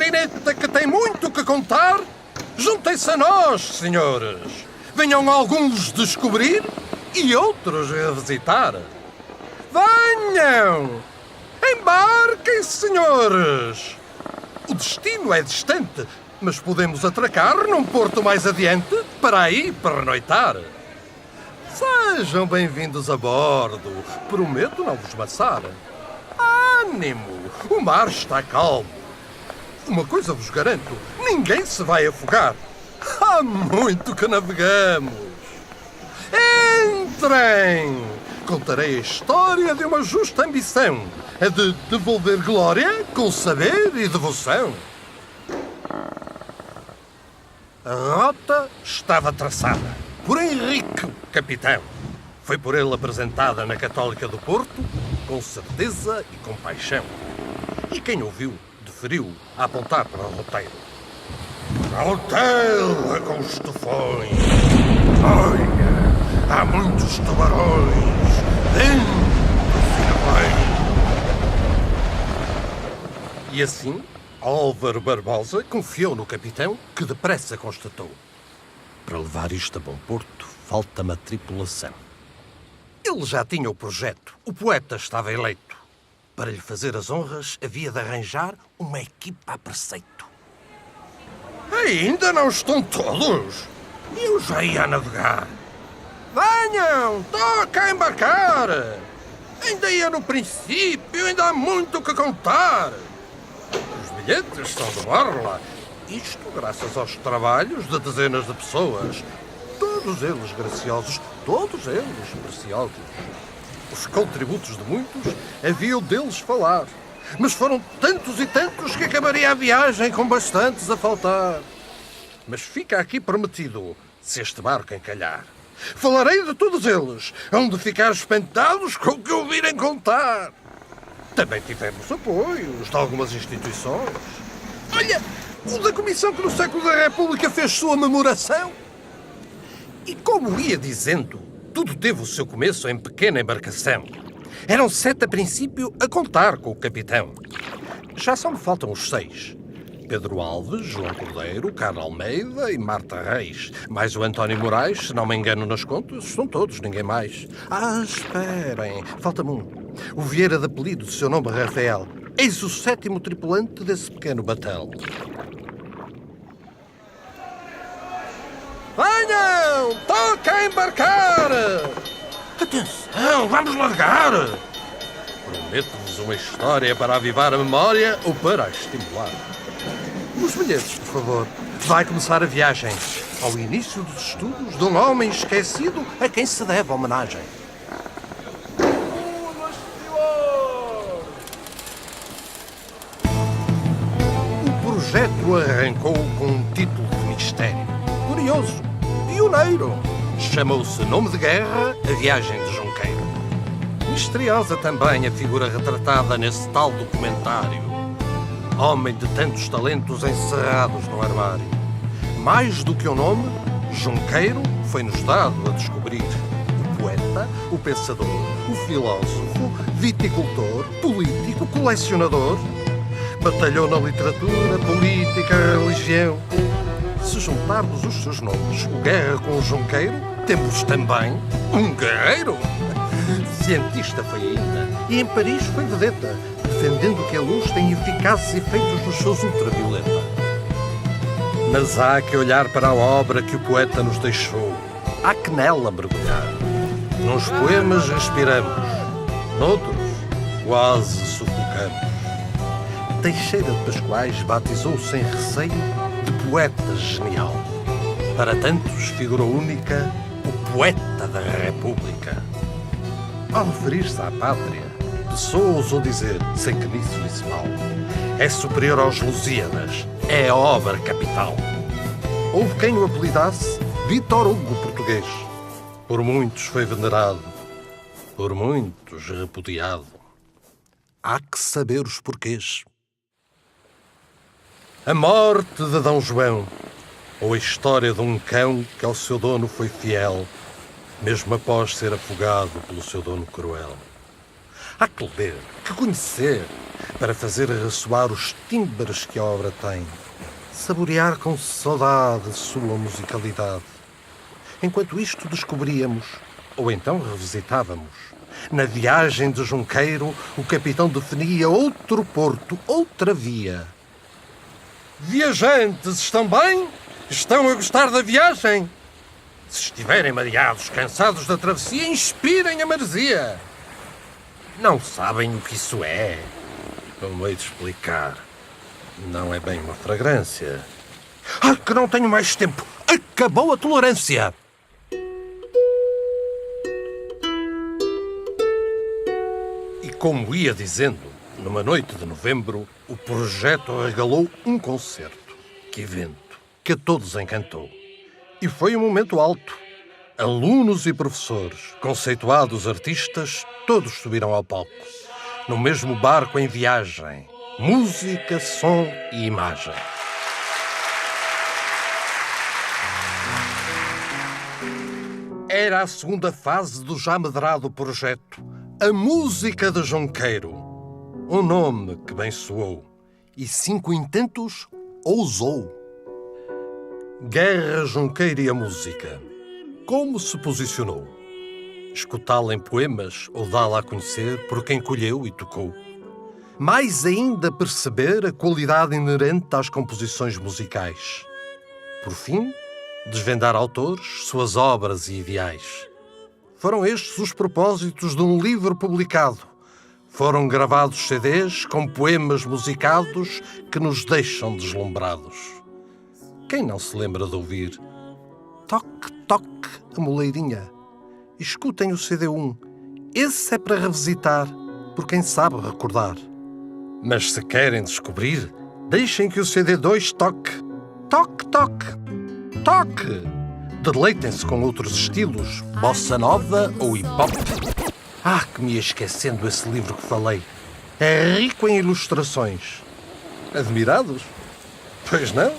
Clarineta que tem muito que contar, juntem-se a nós, senhores. Venham alguns descobrir e outros revisitar. Venham! Embarquem, senhores! O destino é distante, mas podemos atracar num porto mais adiante para aí pernoitar. Sejam bem-vindos a bordo. Prometo não vos maçar. Ânimo! O mar está calmo. Uma coisa vos garanto, ninguém se vai afogar. Há muito que navegamos. Entrem! Contarei a história de uma justa ambição, a de devolver glória com saber e devoção. A rota estava traçada por Henrique, capitão. Foi por ele apresentada na Católica do Porto, com certeza e com paixão. E quem ouviu, deferiu a apontar para o roteiro. Cautela com os tufões. Olha, há muitos tubarões dentro do firmamento. E assim, Álvaro Barbosa confiou no capitão, que depressa constatou: para levar isto a bom porto, falta-me a tripulação. Ele já tinha o projeto. O poeta estava eleito. Para lhe fazer as honras, havia de arranjar uma equipa a preceito. Ainda não estão todos? Eu já ia navegar. Venham, toca a embarcar. Ainda ia no princípio, ainda há muito que contar. Os bilhetes são de borla. Isto graças aos trabalhos de dezenas de pessoas. Todos eles graciosos, todos eles preciosos. Os contributos de muitos haviam deles falar. Mas foram tantos e tantos que acabaria a viagem com bastantes a faltar. Mas fica aqui prometido, se este barco encalhar. Falarei de todos eles, hão de ficar espantados com o que ouvirem contar. Também tivemos apoios de algumas instituições. Olha, o da Comissão que no século da República fez sua memoração. E como ia dizendo, tudo teve o seu começo em pequena embarcação. Eram 7 a princípio a contar com o capitão. Já só me faltam os 6. Pedro Alves, João Cordeiro, Carlos Almeida e Marta Reis. Mais o António Moraes, se não me engano nas contas, são todos, ninguém mais. Ah, esperem, falta-me um. O Vieira de apelido, seu nome é Rafael. Eis o 7º tripulante desse pequeno batel. Venham! Toca a embarcar! Atenção, vamos largar! Prometo-vos uma história para avivar a memória ou para a estimular. Os bilhetes, por favor. Vai começar a viagem. Ao início dos estudos de um homem esquecido a quem se deve homenagem. O projeto arrancou com um título de mistério. Curioso, pioneiro. Chamou-se Nome de Guerra, a Viagem de Junqueiro. Misteriosa também a figura retratada nesse tal documentário. Homem de tantos talentos encerrados no armário. Mais do que um nome, Junqueiro foi-nos dado a descobrir. O poeta, o pensador, o filósofo, viticultor, político, colecionador. Batalhou na literatura, política, religião. Se juntarmos os seus nomes, o Guerra com o Junqueiro, temos também um guerreiro. Cientista foi ainda, e em Paris foi vedeta, defendendo que a luz tem eficazes efeitos nos seus ultravioleta. Mas há que olhar para a obra que o poeta nos deixou. Há que nela mergulhar. Nos poemas respiramos, noutros quase sufocamos. Teixeira de Pascoais batizou sem receio de poeta genial. Para tantos, figura única, o poeta da República. Ao referir-se à pátria, Pessoa ousou dizer, sem que nisso disse mal, é superior aos Lusíadas, é a obra capital. Houve quem o apelidasse Vítor Hugo português. Por muitos foi venerado, por muitos repudiado. Há que saber os porquês. A morte de D. João, ou a história de um cão que ao seu dono foi fiel, mesmo após ser afogado pelo seu dono cruel. Há que ler, que conhecer, para fazer ressoar os timbres que a obra tem. Saborear com saudade sua musicalidade. Enquanto isto descobríamos, ou então revisitávamos, na viagem de Junqueiro, o capitão definia outro porto, outra via. Viajantes, estão bem? Estão a gostar da viagem? Se estiverem mareados, cansados da travessia, inspirem a maresia. Não sabem o que isso é? Como hei de explicar? Não é bem uma fragrância. Ai, que não tenho mais tempo! Acabou a tolerância! E como ia dizendo, numa noite de novembro, o projeto regalou um concerto. Que evento! Que a todos encantou. E foi um momento alto. Alunos e professores, conceituados artistas, todos subiram ao palco. No mesmo barco em viagem. Música, som e imagem. Era a segunda fase do já medrado projeto. A Música de Junqueiro. Um nome que bem soou. E 5 intentos ousou. Guerra Junqueiro e a música. Como se posicionou? Escutá-la em poemas ou dá-la a conhecer por quem colheu e tocou? Mais ainda perceber a qualidade inerente às composições musicais. Por fim, desvendar autores, suas obras e ideais. Foram estes os propósitos de um livro publicado. Foram gravados CDs com poemas musicados que nos deixam deslumbrados. Quem não se lembra de ouvir? Toque, toque, a moleirinha. Escutem o CD1. Esse é para revisitar, por quem sabe recordar. Mas se querem descobrir, deixem que o CD2 toque. Toque, toque, toque. Deleitem-se com outros estilos, bossa nova ou hip-hop. Ah, que me ia esquecendo esse livro que falei. É rico em ilustrações. Admirados? Pois não.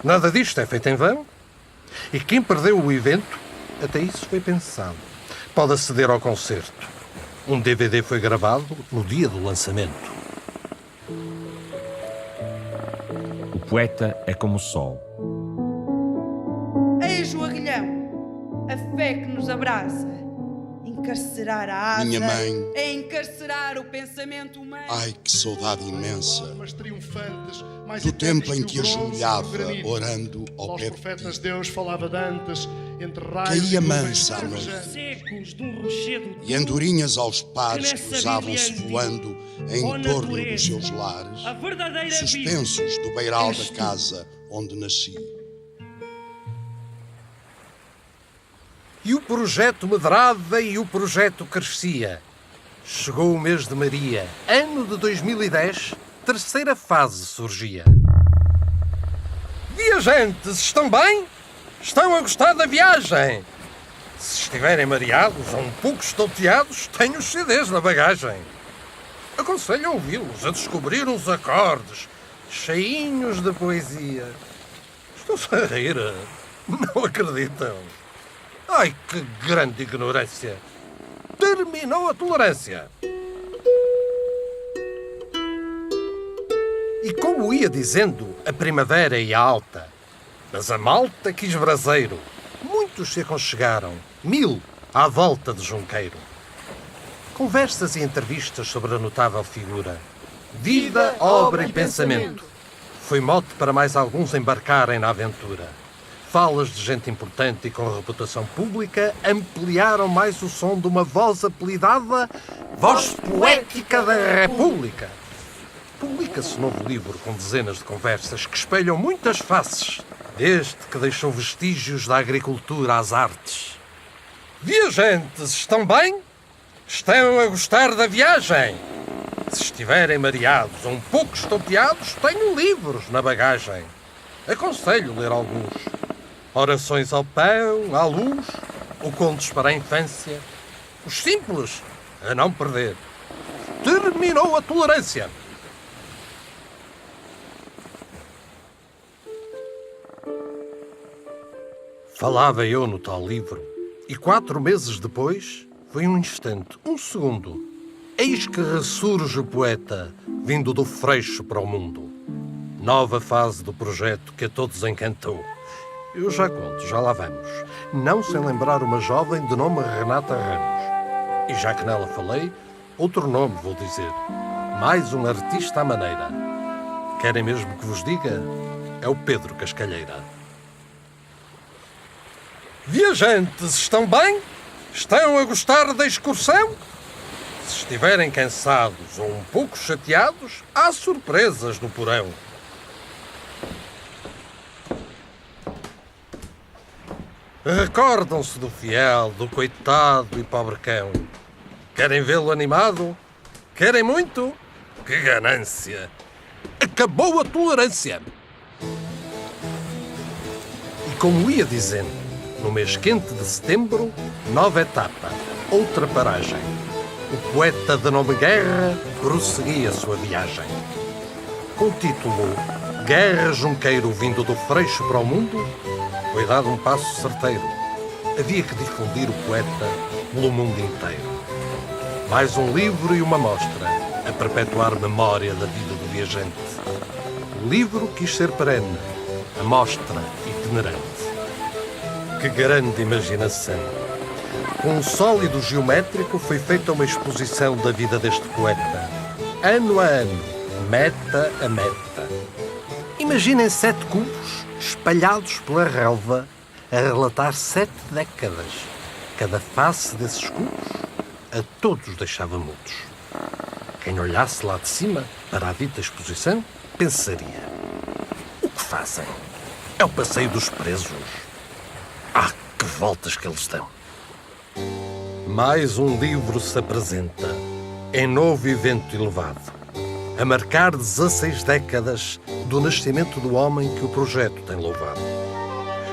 Nada disto é feito em vão. E quem perdeu o evento, até isso foi pensado. Pode aceder ao concerto. Um DVD foi gravado no dia do lançamento. O poeta é como o sol. Eis o aguilhão, a fé que nos abraça. Encarcerar a asa Minha mãe. é encarcerar o pensamento humano. Ai, que saudade imensa Almas triunfantes, mais do tempo eternos em que que o bronze e o ajoelhava, granito. orando ao Aos pé de profetas ti. Deus falava de antes, entre raios Caía e nuvens mansa a noite. trovejantes. secos de um rochedo E andorinhas aos que pares nessa cruzavam-se brilhante voando ó em torno natureza, dos seus lares, a verdadeira suspensos do beiral és da tu. casa onde nasci. E o projeto medrava e o projeto crescia. Chegou o mês de Maria. Ano de 2010, terceira fase surgia. Viajantes, estão bem? Estão a gostar da viagem? Se estiverem mareados ou um pouco estonteados, tenho os CDs na bagagem. Aconselho a ouvi-los, a descobrir uns acordes cheinhos de poesia. Estão-se a rir? Não acreditam? Ai, que grande ignorância! Terminou a tolerância! E como ia dizendo, a primavera ia alta. Mas a malta quis braseiro. Muitos se aconchegaram, 1000 à volta de Junqueiro. Conversas e entrevistas sobre a notável figura. Vida, obra e pensamento. Foi mote para mais alguns embarcarem na aventura. Falas de gente importante e com reputação pública ampliaram mais o som de uma voz apelidada Voz Poética da República. Publica-se novo livro com dezenas de conversas que espelham muitas faces, desde que deixou vestígios da agricultura às artes. Viajantes, estão bem? Estão a gostar da viagem? Se estiverem mareados ou um pouco estonteados, tenho livros na bagagem. Aconselho ler alguns. Orações ao pão, à luz, ou contos para a infância. Os simples, a não perder. Terminou a tolerância. Falava eu no tal livro, e 4 meses depois, foi um instante, um segundo. Eis que ressurge o poeta, vindo do Freixo para o mundo. Nova fase do projeto que a todos encantou. Eu já conto, já lá vamos. Não sem lembrar uma jovem de nome Renata Ramos. E já que nela falei, outro nome vou dizer. Mais um artista à maneira. Querem mesmo que vos diga? É o Pedro Cascalheira. Viajantes, estão bem? Estão a gostar da excursão? Se estiverem cansados ou um pouco chateados, há surpresas no porão. Recordam-se do fiel, do coitado e pobre cão. Querem vê-lo animado? Querem muito? Que ganância! Acabou a tolerância! E como ia dizendo, no mês quente de setembro, nova etapa, outra paragem. O poeta de nome Guerra prosseguia a sua viagem. Com o título Guerra Junqueiro vindo do Freixo para o mundo, foi dado um passo certeiro. Havia que difundir o poeta pelo mundo inteiro. Mais um livro e uma mostra a perpetuar memória da vida do viajante. O livro quis ser perene, a mostra itinerante. Que grande imaginação! Com um sólido geométrico foi feita uma exposição da vida deste poeta. Ano a ano, meta a meta. Imaginem 7 cubos espalhados pela relva a relatar 7 décadas. Cada face desses cubos a todos deixava mudos. Quem olhasse lá de cima para a dita exposição pensaria: o que fazem? É o passeio dos presos. Ah, que voltas que eles dão! Mais um livro se apresenta, em novo evento elevado, a marcar 16 décadas do nascimento do homem que o projeto tem louvado.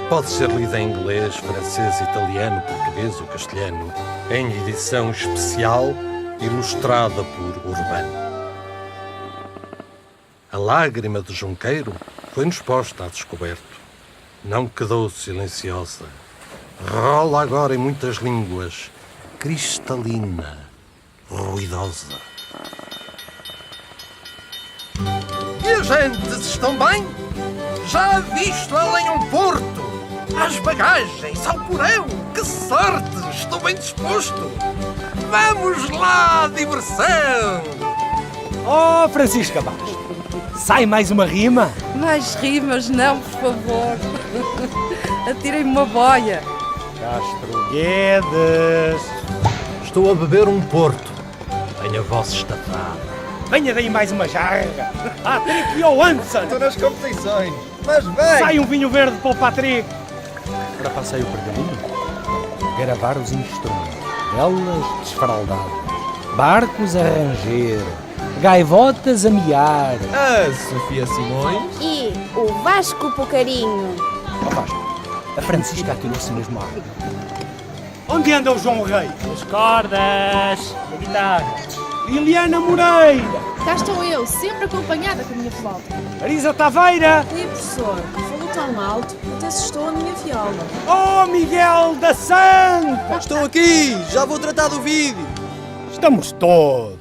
Pode ser lido em inglês, francês, italiano, português ou castelhano, em edição especial, ilustrada por Urbano. A lágrima de Junqueiro foi-nos posta a descoberto. Não quedou silenciosa. Rola agora em muitas línguas, cristalina, ruidosa. Viajantes, estão bem? Já visto além um porto? Às bagagens, ao porão, que sorte! Estou bem disposto. Vamos lá, diversão! Oh, Francisca Bastos, sai mais uma rima? Mais rimas não, por favor. Atirem-me uma boia. Castro Guedes. Estou a beber um porto. Tenho a voz estafada. Venha daí mais uma jarra. Patrick Johansson. Estou nas competições, mas bem! Sai um vinho verde para o Patrick. Para passei o pergaminho, gravar os instrumentos, velas desfaraldadas, barcos a ranger, gaivotas a miar. A Sofia Simões. E o Vasco Pucarinho. Oh, Vasco, a Francisca atirou-se mesmo à água. Onde anda o João Rei? As cordas, a guitarra. Liliana Moreira. Cá estou eu, sempre acompanhada com a minha flauta. Marisa Taveira. E professor, falou tão alto, até assustou a minha viola. Oh, Miguel da Santa. Estou aqui, já vou tratar do vídeo. Estamos todos.